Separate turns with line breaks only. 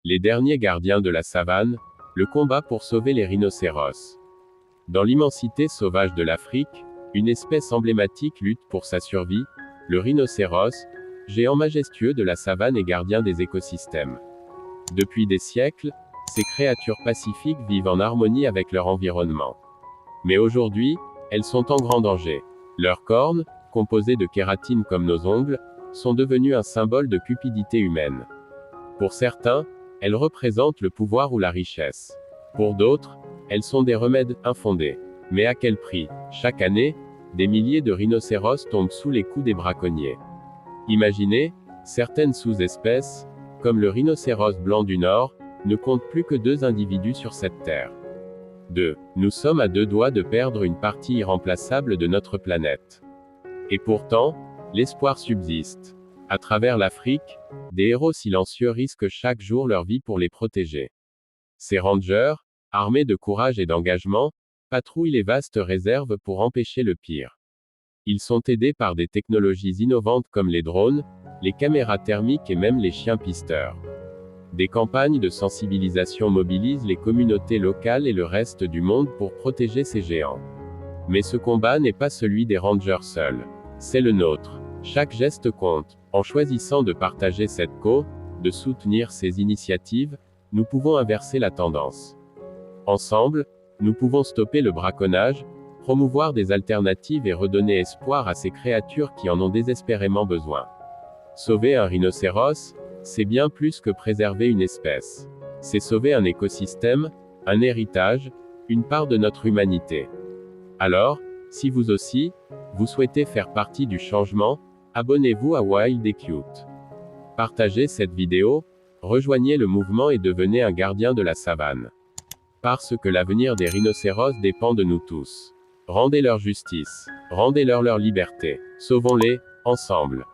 Les derniers gardiens de la savane, le combat pour sauver les rhinocéros. Dans l'immensité sauvage de l'Afrique, une espèce emblématique lutte pour sa survie, le rhinocéros, géant majestueux de la savane et gardien des écosystèmes. Depuis des siècles, ces créatures pacifiques vivent en harmonie avec leur environnement. Mais aujourd'hui, elles sont en grand danger. Leurs cornes, composées de kératine comme nos ongles, sont devenues un symbole de cupidité humaine. Pour certains, elles représentent le pouvoir ou la richesse. Pour d'autres, elles sont des remèdes infondés. Mais à quel prix? Chaque année, des milliers de rhinocéros tombent sous les coups des braconniers. Imaginez, certaines sous-espèces, comme le rhinocéros blanc du Nord, ne comptent plus que 2 individus sur cette terre. Nous sommes à 2 doigts de perdre une partie irremplaçable de notre planète. Et pourtant, l'espoir subsiste. À travers l'Afrique, des héros silencieux risquent chaque jour leur vie pour les protéger. Ces rangers, armés de courage et d'engagement, patrouillent les vastes réserves pour empêcher le pire. Ils sont aidés par des technologies innovantes comme les drones, les caméras thermiques et même les chiens pisteurs. Des campagnes de sensibilisation mobilisent les communautés locales et le reste du monde pour protéger ces géants. Mais ce combat n'est pas celui des rangers seuls. C'est le nôtre. Chaque geste compte. En choisissant de partager cette cause, de soutenir ces initiatives, nous pouvons inverser la tendance. Ensemble, nous pouvons stopper le braconnage, promouvoir des alternatives et redonner espoir à ces créatures qui en ont désespérément besoin. Sauver un rhinocéros, c'est bien plus que préserver une espèce. C'est sauver un écosystème, un héritage, une part de notre humanité. Alors, si vous aussi, vous souhaitez faire partie du changement, abonnez-vous à Wild et Cute. Partagez cette vidéo, rejoignez le mouvement et devenez un gardien de la savane. Parce que l'avenir des rhinocéros dépend de nous tous. Rendez-leur justice. Rendez-leur leur liberté. Sauvons-les, ensemble.